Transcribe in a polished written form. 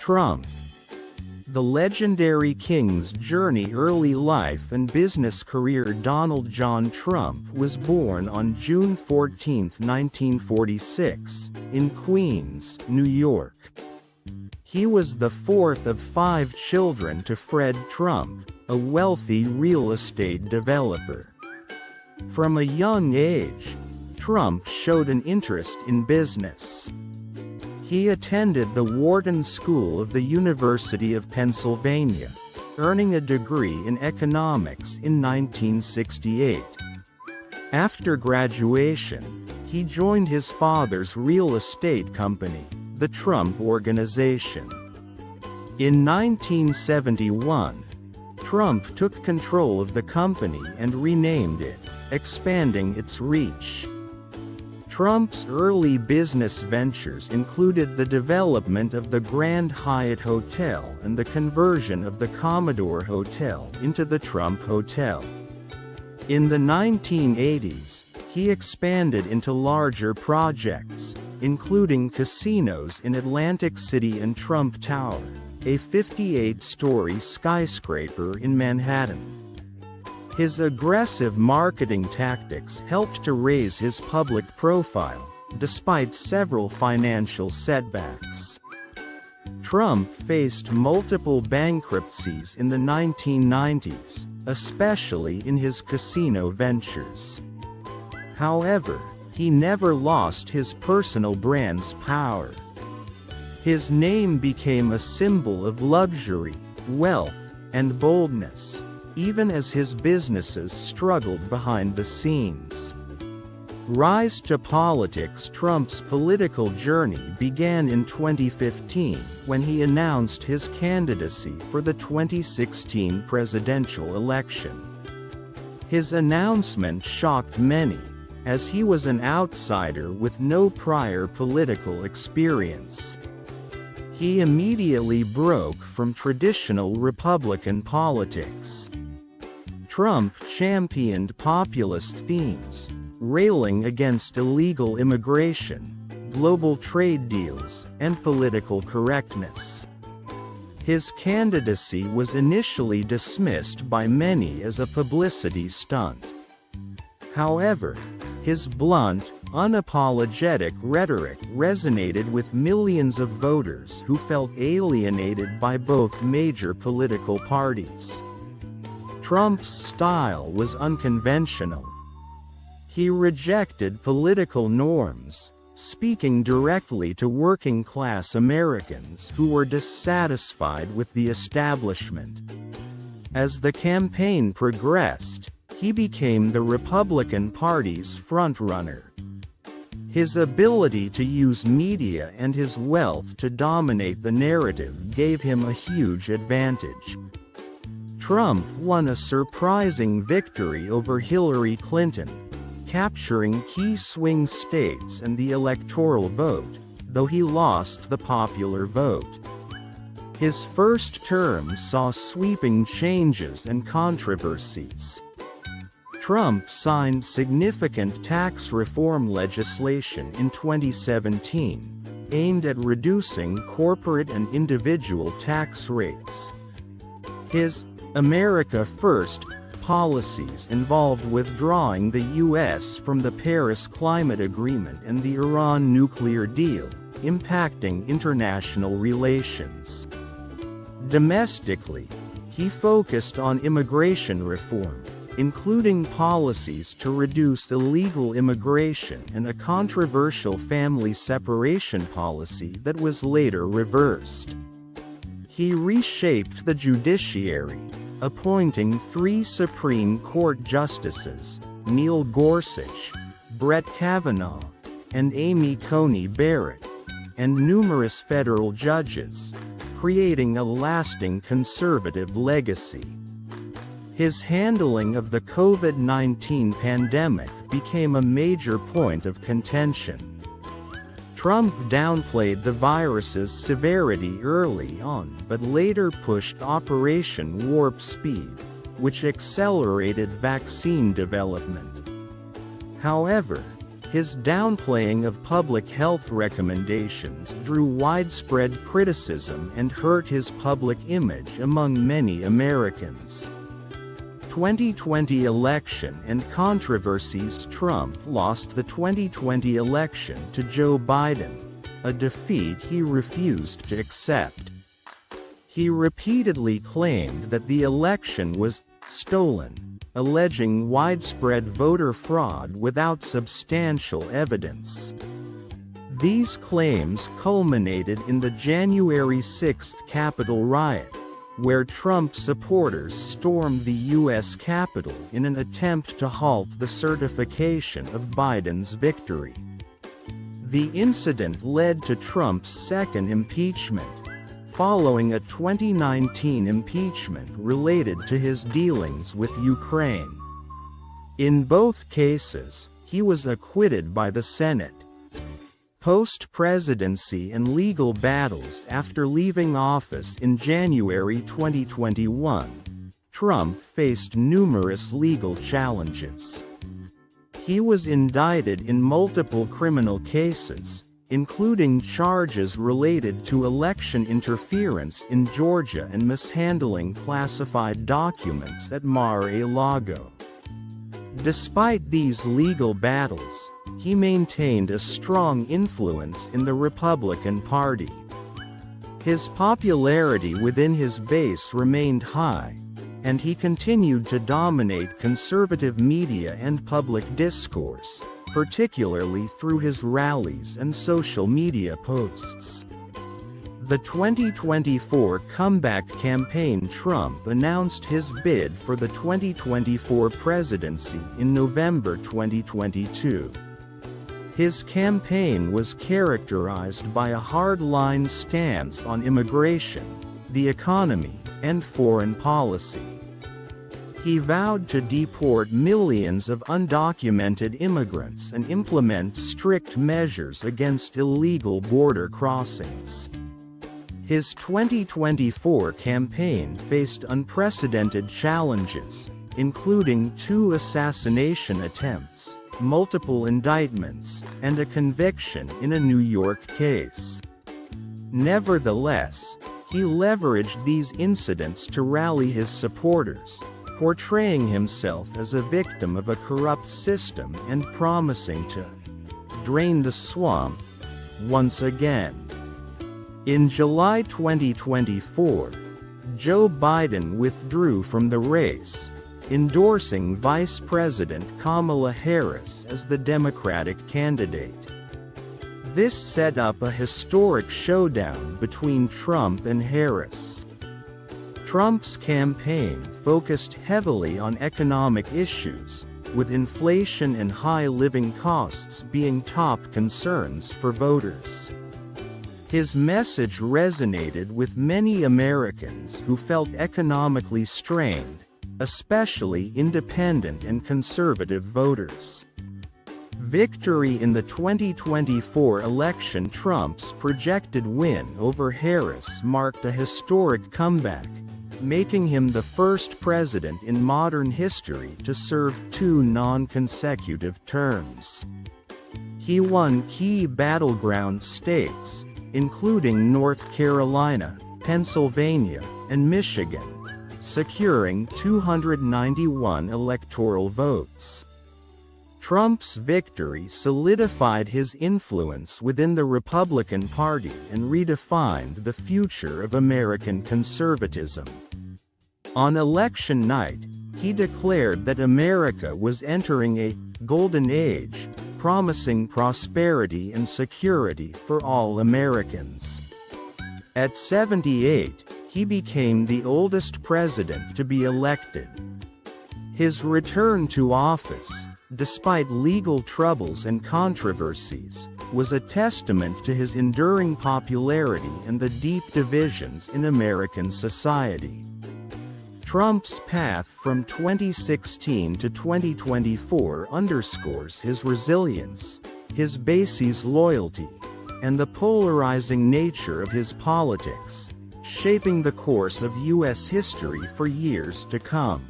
Trump. The legendary king's journey. Early life and business career. Donald John Trump was born on June 14, 1946, in Queens, New York. He was the fourth of 5 children to Fred Trump, a wealthy real estate developer. From a young age, Trump showed an interest in business. He attended the Wharton School of the University of Pennsylvania, earning a degree in economics in 1968. After graduation, he joined his father's real estate company, the Trump Organization. In 1971, Trump took control of the company and renamed it, expanding its reach. Trump's early business ventures included the development of the Grand Hyatt Hotel and the conversion of the Commodore Hotel into the Trump Hotel. In the 1980s, he expanded into larger projects, including casinos in Atlantic City and Trump Tower, a 58-story skyscraper in Manhattan. His aggressive marketing tactics helped to raise his public profile, despite several financial setbacks. Trump faced multiple bankruptcies in the 1990s, especially in his casino ventures. However, he never lost his personal brand's power. His name became a symbol of luxury, wealth, and boldness, even as his businesses struggled behind the scenes. Rise to politics. Trump's political journey began in 2015 when he announced his candidacy for the 2016 presidential election. His announcement shocked many, as he was an outsider with no prior political experience. He immediately broke from traditional Republican politics. Trump championed populist themes, railing against illegal immigration, global trade deals, and political correctness. His candidacy was initially dismissed by many as a publicity stunt. However, his blunt, unapologetic rhetoric resonated with millions of voters who felt alienated by both major political parties. Trump's style was unconventional. He rejected political norms, speaking directly to working-class Americans who were dissatisfied with the establishment. As the campaign progressed, he became the Republican Party's frontrunner. His ability to use media and his wealth to dominate the narrative gave him a huge advantage. Trump won a surprising victory over Hillary Clinton, capturing key swing states and the electoral vote, though he lost the popular vote. His first term saw sweeping changes and controversies. Trump signed significant tax reform legislation in 2017, aimed at reducing corporate and individual tax rates. His America First policies involved withdrawing the U.S. from the Paris Climate Agreement and the Iran nuclear deal, impacting international relations. Domestically, he focused on immigration reform, including policies to reduce illegal immigration and a controversial family separation policy that was later reversed. He reshaped the judiciary, appointing 3 Supreme Court justices, Neil Gorsuch, Brett Kavanaugh, and Amy Coney Barrett, and numerous federal judges, creating a lasting conservative legacy. His handling of the COVID-19 pandemic became a major point of contention. Trump downplayed the virus's severity early on but later pushed Operation Warp Speed, which accelerated vaccine development. However, His downplaying of public health recommendations drew widespread criticism and hurt his public image among many Americans. 2020 Election and Controversies. Trump lost the 2020 election to Joe Biden, a defeat he refused to accept. He repeatedly claimed that the election was stolen, alleging widespread voter fraud without substantial evidence. These claims culminated in the January 6 Capitol riot, where Trump supporters stormed the U.S. Capitol in an attempt to halt the certification of Biden's victory. The incident led to Trump's second impeachment, following a 2019 impeachment related to his dealings with Ukraine. In both cases, he was acquitted by the Senate. Post-presidency and legal battles. After leaving office in January 2021, Trump faced numerous legal challenges. He was indicted in multiple criminal cases, including charges related to election interference in Georgia and mishandling classified documents at Mar-a-Lago. Despite these legal battles, he maintained a strong influence in the Republican Party. His popularity within his base remained high, and he continued to dominate conservative media and public discourse, particularly through his rallies and social media posts. The 2024 comeback campaign. Trump announced his bid for the 2024 presidency in November 2022. His campaign was characterized by a hard-line stance on immigration, the economy, and foreign policy. He vowed to deport millions of undocumented immigrants and implement strict measures against illegal border crossings. His 2024 campaign faced unprecedented challenges, including 2 assassination attempts, multiple indictments, and a conviction in a New York case. Nevertheless, he leveraged these incidents to rally his supporters, portraying himself as a victim of a corrupt system and promising to drain the swamp once again. In July 2024, Joe Biden withdrew from the race, endorsing Vice President Kamala Harris as the Democratic candidate. This set up a historic showdown between Trump and Harris. Trump's campaign focused heavily on economic issues, with inflation and high living costs being top concerns for voters. His message resonated with many Americans who felt economically strained, especially independent and conservative voters. Victory in the 2024 election. Trump's projected win over Harris marked a historic comeback, making him the first president in modern history to serve 2 non-consecutive terms. He won key battleground states, including North Carolina, Pennsylvania, and Michigan, securing 291 electoral votes. Trump's victory solidified his influence within the Republican Party and redefined the future of American conservatism. On election night, he declared that America was entering a golden age, promising prosperity and security for all Americans. At 78, he became the oldest president to be elected. His return to office, despite legal troubles and controversies, was a testament to his enduring popularity and the deep divisions in American society. Trump's path from 2016 to 2024 underscores his resilience, his base's loyalty, and the polarizing nature of his politics, shaping the course of U.S. history for years to come.